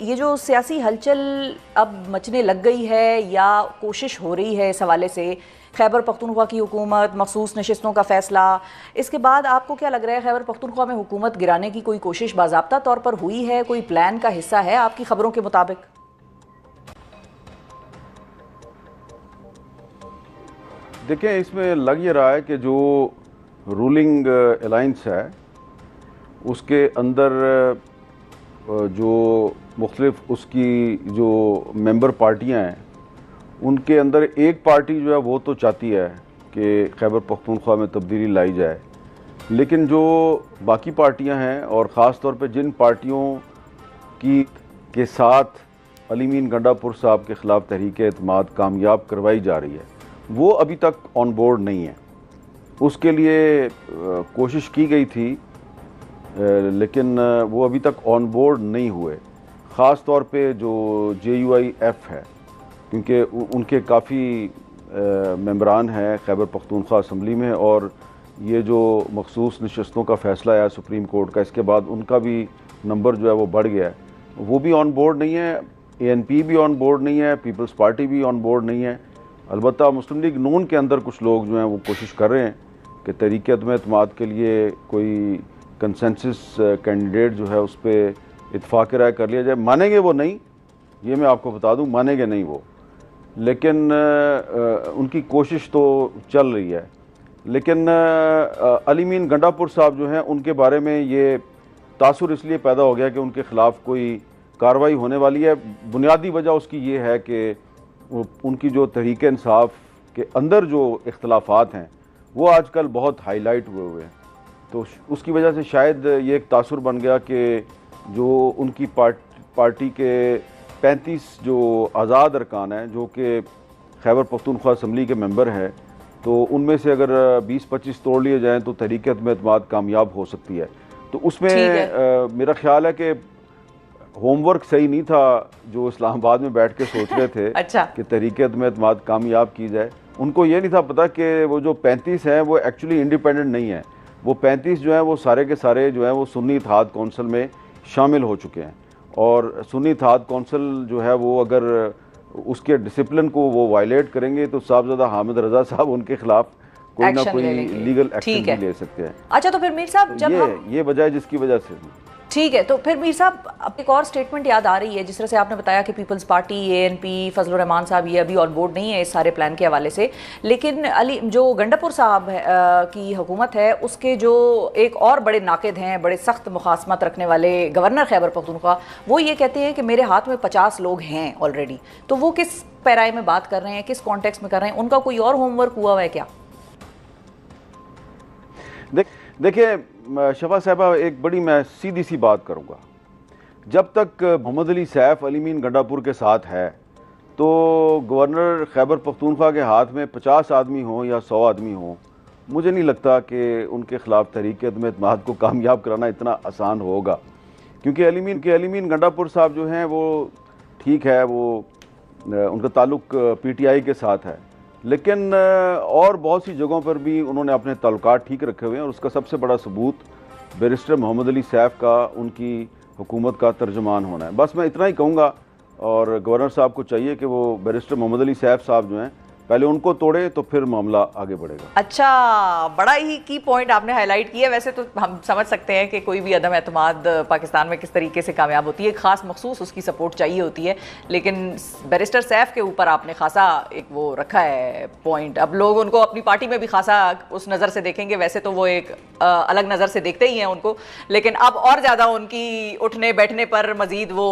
ये जो सियासी हलचल अब मचने लग गई है या कोशिश हो रही है इस हवाले से, खैबर पख्तूनख्वा की हुकूमत, मखसूस नशिस्तों का फ़ैसला, इसके बाद आपको क्या लग रहा है खैबर पख्तूनख्वा में हुकूमत गिराने की कोई कोशिश बाज़ाब्ता तौर पर हुई है, कोई प्लान का हिस्सा है आपकी खबरों के मुताबिक? देखें, इसमें लग ये रहा है कि जो रूलिंग अलाइंस है उसके अंदर जो मुख्तलिफ उसकी जो मेंबर पार्टियां हैं उनके अंदर एक पार्टी जो है वो तो चाहती है कि खैबर पख्तूनख्वा में तब्दीली लाई जाए, लेकिन जो बाकी पार्टियां हैं और ख़ास तौर पे जिन पार्टियों के साथ अली मीन गंडापुर साहब के ख़िलाफ़ तहरीक एतमाद कामयाब करवाई जा रही है वो अभी तक ऑन बोर्ड नहीं है। उसके लिए कोशिश की गई थी लेकिन वो अभी तक ऑन बोर्ड नहीं हुए। ख़ास तौर पे जो JUIF है, क्योंकि उनके काफ़ी मेंबरान हैं खैबर पख्तूनख्वा असम्बली में, और ये जो मखसूस नशस्तों का फ़ैसला आया सुप्रीम कोर्ट का, इसके बाद उनका भी नंबर जो है वो बढ़ गया है, वो भी ऑन बोर्ड नहीं है। ANP भी ऑन बोर्ड नहीं है, पीपल्स पार्टी भी ऑन बोर्ड नहीं है। अलबत्ता मुस्लिम लीग नून के अंदर कुछ लोग जो हैं वो कोशिश कर रहे हैं कि तहरीक एतमाद के लिए कोई कंसेंसस कैंडिडेट जो है उस पर इत्फाक राय कर लिया जाए। मानेंगे वो नहीं, ये मैं आपको बता दूं, मानेंगे नहीं वो, लेकिन उनकी कोशिश तो चल रही है। लेकिन अली मीन गंडापुर साहब जो हैं उनके बारे में ये तासुर इसलिए पैदा हो गया कि उनके ख़िलाफ़ कोई कार्रवाई होने वाली है। बुनियादी वजह उसकी ये है कि उनकी जो तहरीक इंसाफ के अंदर जो इख्तलाफात हैं वो आजकल बहुत हाईलाइट हुए हैं, तो उसकी वजह से शायद ये एक तासुर बन गया कि जो उनकी पार्टी के 35 जो आज़ाद अरकान हैं जो कि खैबर पख्तूनख्वा असम्बली के मेंबर हैं, तो उनमें से अगर 20-25 तोड़ लिए जाएँ तो तहरीक एतमाद कामयाब हो सकती है। तो उसमें मेरा ख्याल है कि होमवर्क सही नहीं था जो इस्लामाबाद में बैठ के सोच रहे थे अच्छा। कि तहरीक एतमाद कामयाब की जाए। उनको ये नहीं था पता कि वो जो 35 हैं वो एक्चुअली इंडिपेंडेंट नहीं है। वो 35 जो हैं वो सारे के सारे जो हैं वो सुन्नी इत्तेहाद कौंसिल में शामिल हो चुके हैं, और सुन्नी इत्तेहाद कौंसिल जो है वो अगर उसके डिसिप्लिन को वो वायलेट करेंगे तो साहबजादा हामिद रजा साहब उनके खिलाफ कोई ना कोई लीगल एक्शन भी ले सकते हैं। अच्छा, तो फिर मीर साहब जब ये वजह जिसकी वजह से ठीक है, तो फिर मीर साहब अब एक और स्टेटमेंट याद आ रही है, जिस तरह से आपने बताया कि पीपल्स पार्टी, ANP, फजलुर रहमान साहब ये अभी ऑन बोर्ड नहीं है इस सारे प्लान के हवाले से, लेकिन अली जो गंडापुर साहब की हुकूमत है उसके जो एक और बड़े नाकिद हैं, बड़े सख्त मुखासमत रखने वाले गवर्नर खैबर पख्तूनख्वा, वो ये कहते हैं कि मेरे हाथ में 50 लोग हैं ऑलरेडी। तो वो किस पैराए में बात कर रहे हैं, किस कॉन्टेक्स्ट में कर रहे हैं, उनका कोई और होमवर्क हुआ है क्या? देखिए शफा साहबा, एक बड़ी मैं सीधी सी बात करूंगा, जब तक मोहम्मद अली सैफ अली मीन गंडापुर के साथ है तो गवर्नर खैबर पख्तूनख्वा के हाथ में 50 आदमी हों या 100 आदमी हों, मुझे नहीं लगता कि उनके ख़िलाफ़ तहरीक एतमाद को कामयाब कराना इतना आसान होगा। क्योंकि अली मीन गंडापुर साहब जो हैं वो ठीक है, वो उनका ताल्लुक़ PTI के साथ है, लेकिन और बहुत सी जगहों पर भी उन्होंने अपने ताल्लुकात ठीक रखे हुए हैं, और उसका सबसे बड़ा सबूत बैरिस्टर मोहम्मद अली सैफ का उनकी हुकूमत का तर्जुमान होना है। बस मैं इतना ही कहूँगा, और गवर्नर साहब को चाहिए कि वो बैरिस्टर मोहम्मद अली सैफ साहब जो हैं पहले उनको तोड़े तो फिर मामला आगे बढ़ेगा। अच्छा, बड़ा ही की पॉइंट आपने हाईलाइट किया। वैसे तो हम समझ सकते हैं कि कोई भी अदम एतमाद पाकिस्तान में किस तरीके से कामयाब होती है, खास मखसूस उसकी सपोर्ट चाहिए होती है, लेकिन बैरिस्टर सैफ के ऊपर आपने खासा एक वो रखा है पॉइंट। अब लोग उनको अपनी पार्टी में भी खासा उस नज़र से देखेंगे, वैसे तो वो एक अलग नज़र से देखते ही हैं उनको, लेकिन अब और ज़्यादा उनकी उठने बैठने पर मज़ीद वो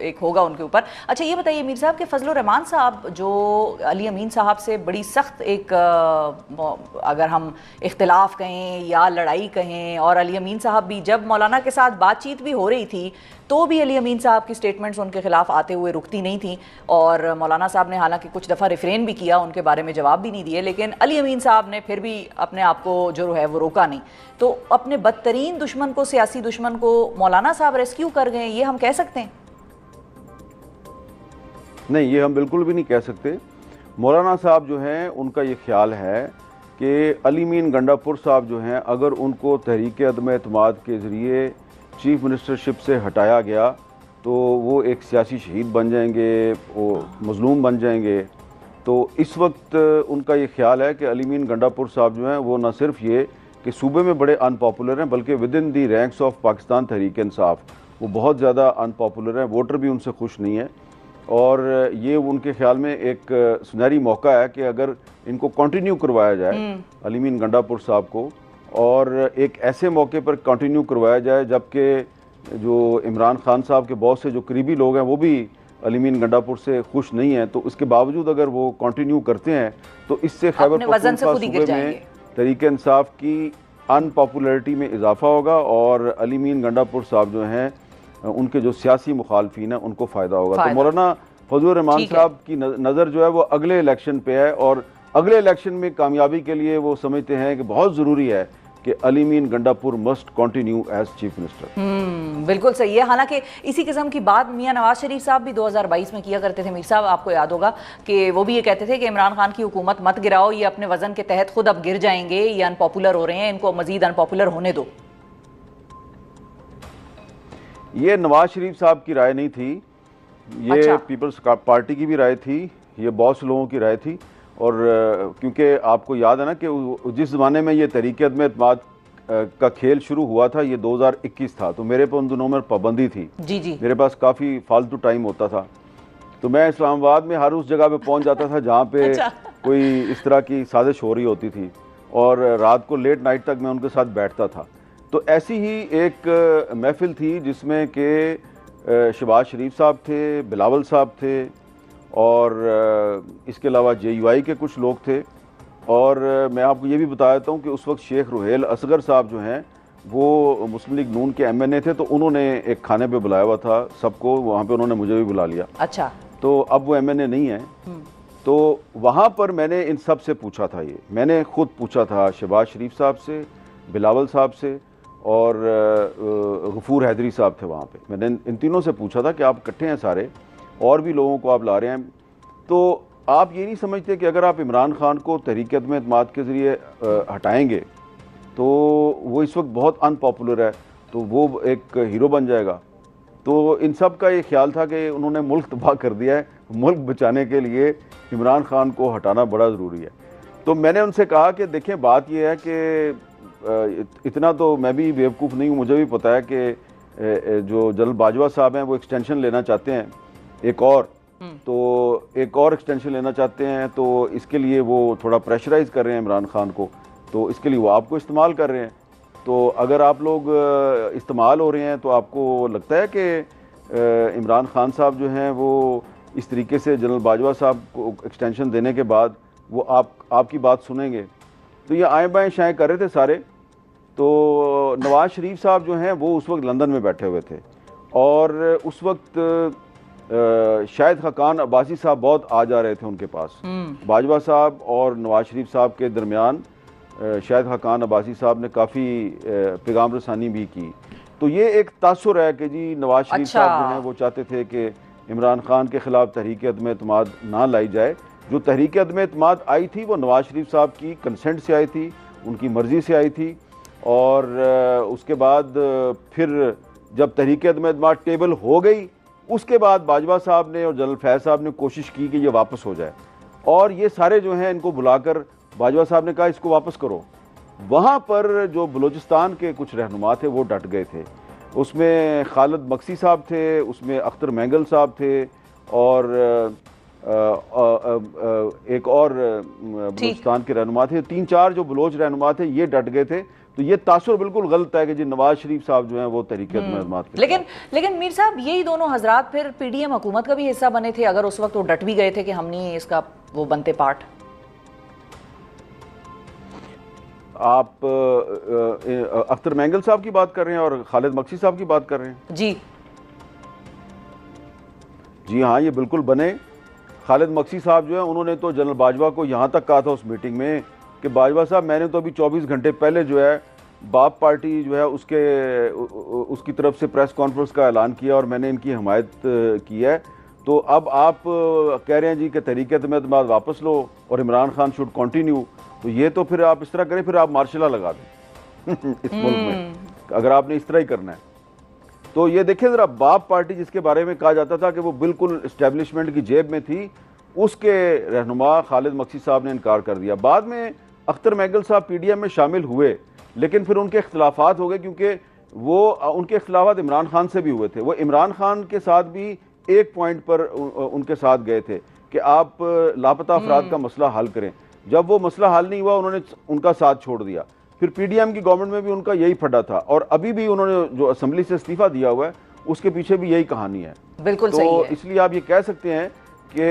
एक होगा उनके ऊपर। अच्छा, ये बताइए मीर साहब कि फजलुर रहमान साहब जो अली अमीन साहब से बड़ी सख्त एक अगर हम इख्तिलाफ कहें या लड़ाई कहें, और अली अमीन साहब भी जब मौलाना के साथ बातचीत भी हो रही थी तो भी अली अमीन साहब की स्टेटमेंट्स उनके खिलाफ आते हुए रुकती नहीं थी, और मौलाना साहब ने हालांकि कुछ दफ़ा रिफ्रेन भी किया, उनके बारे में जवाब भी नहीं दिए, लेकिन अली अमीन साहब ने फिर भी अपने आप को जो है वो रोका नहीं। तो अपने बदतरीन दुश्मन को, सियासी दुश्मन को मौलाना साहब रेस्क्यू कर गए, ये हम कह सकते हैं? नहीं, ये हम बिल्कुल भी नहीं कह सकते। मौलाना साहब जो हैं उनका ये ख्याल है कि अली मीन गंडापुर साहब जो हैं, अगर उनको तहरीक अदम एतमाद के ज़रिए चीफ मिनिस्टरशिप से हटाया गया तो वो एक सियासी शहीद बन जाएंगे, वो मजलूम बन जाएंगे। तो इस वक्त उनका ये ख्याल है कि अली मीन गंडापुर साहब जो हैं वो न सिर्फ ये कि सूबे में बड़े अनपॉपुलर हैं, बल्कि within the ranks of Pakistan Tehreek Insaf वो बहुत ज़्यादा अनपॉपुलर हैं, वोटर भी उनसे खुश नहीं है। और ये उनके ख्याल में एक सुनहरी मौका है कि अगर इनको कंटिन्यू करवाया जाए अली मीन गंडापुर साहब को, और एक ऐसे मौके पर कंटिन्यू करवाया जाए जबकि जो इमरान खान साहब के बहुत से जो करीबी लोग हैं वो भी अली मीन गंडापुर से खुश नहीं हैं, तो उसके बावजूद अगर वो कंटिन्यू करते हैं तो इससे खैबर पख्तूनख्वा सूबे में तहरीक इंसाफ की अनपॉपुलरिटी में इजाफा होगा और अली मीन गंडापुर साहब जो हैं उनके जो सियासी मुखालफीन हैं उनको फ़ायदा होगा। तो मौलाना फजलुर रहमान साहब की नज़र जो है वो अगले इलेक्शन पे है, और अगले इलेक्शन में कामयाबी के लिए वो समझते हैं कि बहुत ज़रूरी है कि Ali Amin Gandapur must continue as chief minister. बिल्कुल सही है। हालांकि इसी किस्म की बात मियां नवाज शरीफ साहब भी 2022 में किया करते थे। मीर साहब, आपको याद होगा कि वो भी ये कहते थे कि इमरान खान की हुकूमत मत गिराओ, ये अपने वजन के तहत खुद अब गिर जाएंगे, ये अनपॉपुलर हो रहे हैं, इनको मजीद अनपॉपुलर होने दो। ये नवाज शरीफ साहब की राय नहीं थी, ये पीपल्स पार्टी की भी राय थी, ये बहुत से लोगों की राय थी। और क्योंकि आपको याद है ना कि जिस ज़माने में ये तहरीक अदम एतमाद का खेल शुरू हुआ था ये 2021 था, तो मेरे पर उन दिनों में पाबंदी थी। जी। मेरे पास काफ़ी फालतू टाइम होता था, तो मैं इस्लामाबाद में हर उस जगह पे पहुंच जाता था जहाँ पे कोई इस तरह की साजिश हो रही होती थी, और रात को लेट नाइट तक मैं उनके साथ बैठता था। तो ऐसी ही एक महफिल थी जिसमें कि शहबाज शरीफ साहब थे, बिलावल साहब थे, और इसके अलावा JUI के कुछ लोग थे। और मैं आपको ये भी बता देता हूँ कि उस वक्त शेख रुहेल असगर साहब जो हैं वो मुस्लिम लीग नून के MNA थे, तो उन्होंने एक खाने पे बुलाया हुआ था सबको, वहाँ पे उन्होंने मुझे भी बुला लिया। अच्छा। तो अब वो MNA नहीं है। तो वहाँ पर मैंने इन सब से पूछा था, ये मैंने खुद पूछा था शहबाज शरीफ साहब से, बिलावल साहब से, और गफूर हैदरी साहब थे वहाँ पे। मैंने इन तीनों से पूछा था कि आप इकट्ठे हैं सारे, और भी लोगों को आप ला रहे हैं, तो आप ये नहीं समझते कि अगर आप इमरान खान को तहरीक अदम एतमाद के ज़रिए हटाएंगे तो वो इस वक्त बहुत अनपॉपुलर है, तो वो एक हीरो बन जाएगा। तो इन सब का ये ख्याल था कि उन्होंने मुल्क तबाह कर दिया है, मुल्क बचाने के लिए इमरान खान को हटाना बड़ा ज़रूरी है। तो मैंने उनसे कहा कि देखें, बात यह है कि इतना तो मैं भी बेवकूफ़ नहीं हूँ, मुझे भी पता है कि जो जनरल बाजवा साहब हैं वो एक्सटेंशन लेना चाहते हैं, एक और एक्सटेंशन लेना चाहते हैं, तो इसके लिए वो थोड़ा प्रेशराइज कर रहे हैं इमरान खान को, तो इसके लिए वो आपको इस्तेमाल कर रहे हैं। तो अगर आप लोग इस्तेमाल हो रहे हैं तो आपको लगता है कि इमरान खान साहब जो हैं वो इस तरीके से जनरल बाजवा साहब को एक्सटेंशन देने के बाद वो आपकी बात सुनेंगे? तो ये आए बाएँ शाएँ कर रहे थे सारे। तो नवाज शरीफ साहब जो हैं वो उस वक्त लंदन में बैठे हुए थे, और उस वक्त शाहिद खाकान अब्बासी साहब बहुत आ जा रहे थे उनके पास। बाजवा साहब और नवाज शरीफ साहब के दरमियान शाहिद खाकान अब्बासी साहब ने काफ़ी पैगाम रसानी भी की। तो ये एक तासुर है कि जी नवाज शरीफ साहब जो हैं वो चाहते थे कि इमरान खान के ख़िलाफ़ तहरीक अदम एतमाद ना लाई जाए। जो तहरीक अदम एतमाद आई थी वो नवाज शरीफ साहब की कंसेंट से आई थी, उनकी मर्ज़ी से आई थी, और उसके बाद फिर जब तहरीक अदम एतमाद टेबल हो गई, उसके बाद बाजवा साहब ने और जनरल फैज़ साहब ने कोशिश की कि ये वापस हो जाए, और ये सारे जो हैं इनको बुलाकर बाजवा साहब ने कहा इसको वापस करो। वहाँ पर जो बलूचिस्तान के कुछ रहनुमा थे वो डट गए थे, उसमें खालिद मक्सी साहब थे, उसमें अख्तर मैंगल साहब थे, और एक और बलूचिस्तान के रहनुमा थे। 3-4 जो बलोच रहनुमा थे ये डट गए थे। तो ये तासुर बिल्कुल गलत है कि जी नवाज शरीफ साहब जो हैं वो तहरीक अदम एतमाद के। लेकिन मीर साहब, यही दोनों हजरात फिर PDM हुकूमत का भी हिस्सा बने थे, अगर उस वक्त वो डट भी गए थे कि हम नहीं इसका वो बनते पार्ट। आप अख्तर मैंगल साहब की बात कर रहे हैं और खालिद मक्सी साहब की बात कर रहे हैं? जी हाँ, ये बिल्कुल बने। खालिद मक्सी साहब जो है उन्होंने तो जनरल बाजवा को यहाँ तक कहा था उस मीटिंग में कि बाजवा साहब, मैंने तो अभी 24 घंटे पहले जो है बाप पार्टी जो है उसकी तरफ से प्रेस कॉन्फ्रेंस का ऐलान किया और मैंने इनकी हमायत की है। तो अब आप कह रहे हैं जी कि तहरीक अदम एतमाद वापस लो और इमरान खान शुड कंटिन्यू, तो ये तो फिर आप इस तरह करें, फिर आप मार्शल लॉ लगा दें इस मुल्क में, अगर आपने इस तरह ही करना है। तो ये देखिए ज़रा, बाप पार्टी जिसके बारे में कहा जाता था कि वो बिल्कुल इस्टेब्लिशमेंट की जेब में थी, उसके रहनुमा खालिद मक्सी साहब ने इनकार कर दिया। बाद में अख्तर महगल साहब पीडीएम में शामिल हुए, लेकिन फिर उनके इख्तलाफात हो गए, क्योंकि वो उनके इख्तलाफात इमरान खान से भी हुए थे। वो इमरान खान के साथ भी एक पॉइंट पर उनके साथ गए थे कि आप लापता अफराद का मसला हल करें। जब वो मसला हल नहीं हुआ, उन्होंने उनका साथ छोड़ दिया। फिर पीडीएम की गवर्नमेंट में भी उनका यही फड्डा था, और अभी भी उन्होंने जो असेंबली से इस्तीफा दिया हुआ है, उसके पीछे भी यही कहानी है। बिल्कुल तो सही है। इसलिए आप ये कह सकते हैं कि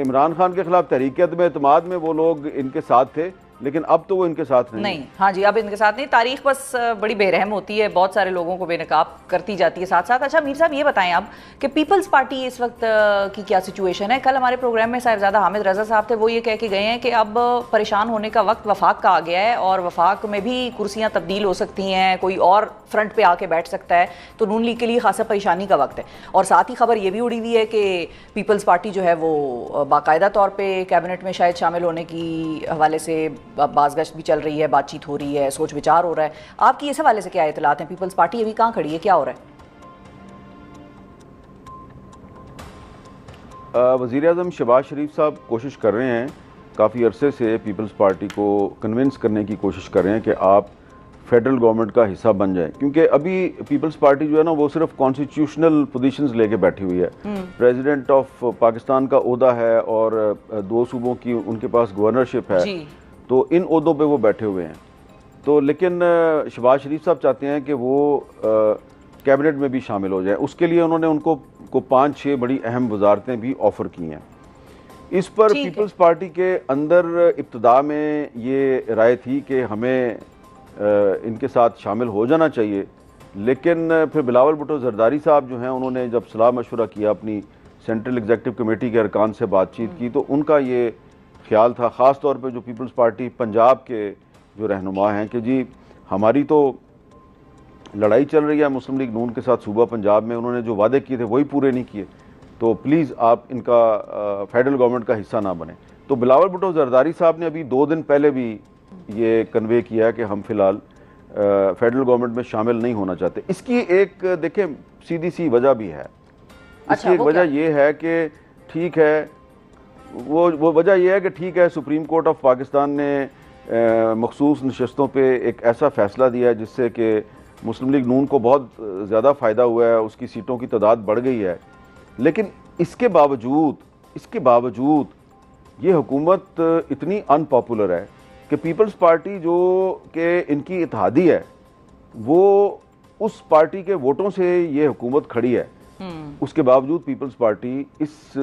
इमरान खान के खिलाफ तहरीक एतमाद में वो लोग इनके साथ थे, लेकिन अब तो वो इनके साथ नहीं। हाँ जी, अब इनके साथ नहीं। तारीख बस बड़ी बेरहम होती है, बहुत सारे लोगों को बेनकाब करती जाती है साथ साथ। अच्छा मीर साहब, ये बताएं आप कि पीपल्स पार्टी इस वक्त की क्या सिचुएशन है? कल हमारे प्रोग्राम में साहिबजादा हामिद रजा साहब थे, वो ये कह के गए हैं कि अब परेशान होने का वक्त वफाक का आ गया है, और वफाक में भी कुर्सियाँ तब्दील हो सकती हैं, कोई और फ्रंट पे आके बैठ सकता है, तो नून लीग के लिए खासा परेशानी का वक्त है। और साथ ही खबर ये भी उड़ी हुई है कि पीपल्स पार्टी जो है वो बाकायदा तौर पर कैबिनेट में शायद शामिल होने की हवाले से बाज़गश्त भी चल रही है, बातचीत हो रही है, सोच विचार हो रहा है। आपकी इस हवाले से क्या इतलात हैं? पीपल्स पार्टी अभी कहाँ खड़ी है, क्या हो रहा है? वज़ीर आज़म शहबाज शरीफ साहब कोशिश कर रहे हैं, काफ़ी अरसे से पीपल्स पार्टी को कन्विंस करने की कोशिश कर रहे हैं कि आप फेडरल गवर्नमेंट का हिस्सा बन जाएं, क्योंकि अभी पीपल्स पार्टी जो है ना, वो सिर्फ कॉन्स्टिट्यूशनल पोजीशंस लेके बैठी हुई है। प्रेसिडेंट ऑफ पाकिस्तान का ओहदा है, और 2 सूबों की उनके पास गवर्नरशिप है, तो इन ओहदों पे वो बैठे हुए हैं। तो लेकिन शहबाज शरीफ साहब चाहते हैं कि वो कैबिनेट में भी शामिल हो जाए। उसके लिए उन्होंने उनको 5-6 बड़ी अहम वजारतें भी ऑफ़र की हैं। इस पर पीपल्स पार्टी के अंदर इब्तदा में ये राय थी कि हमें इनके साथ शामिल हो जाना चाहिए, लेकिन फिर बिलावल भुट्टो जरदारी साहब जो हैं, उन्होंने जब सलाह मशवरा किया, अपनी सेंट्रल एग्जीक्यूटिव कमेटी के अरकान से बातचीत की, तो उनका ये ख्याल था, ख़ास तौर पे जो पीपल्स पार्टी पंजाब के जो रहनुमा हैं, कि जी हमारी तो लड़ाई चल रही है मुस्लिम लीग नून के साथ सूबा पंजाब में, उन्होंने जो वादे किए थे वही पूरे नहीं किए, तो प्लीज़ आप इनका फेडरल गवर्नमेंट का हिस्सा ना बने। तो बिलावल भुट्टो जरदारी साहब ने अभी 2 दिन पहले भी ये कन्वे किया है कि हम फ़िलहाल फेडरल गवर्नमेंट में शामिल नहीं होना चाहते। इसकी एक देखें सीधी सी वजह भी है। इसकी एक वजह ये है कि ठीक है, वो वजह यह है कि ठीक है, सुप्रीम कोर्ट ऑफ पाकिस्तान ने मखसूस नशस्तों पे एक ऐसा फ़ैसला दिया है जिससे कि मुस्लिम लीग नून को बहुत ज़्यादा फ़ायदा हुआ है, उसकी सीटों की तादाद बढ़ गई है। लेकिन इसके बावजूद ये हुकूमत इतनी अनपॉपुलर है कि पीपल्स पार्टी जो कि इनकी इत्तेहादी है, वो उस पार्टी के वोटों से ये हुकूमत खड़ी है। उसके बावजूद पीपल्स पार्टी इस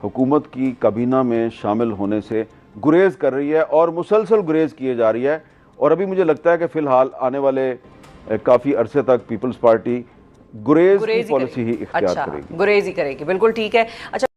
हुकूमत की काबीना में शामिल होने से गुरेज कर रही है, और मुसलसल गुरेज किए जा रही है। और अभी मुझे लगता है कि फ़िलहाल आने वाले काफ़ी अरसे तक पीपल्स पार्टी गुरेज की पॉलिसी ही इख्तियार करेगी। गुरेज ही करेगी, बिल्कुल ठीक है। अच्छा।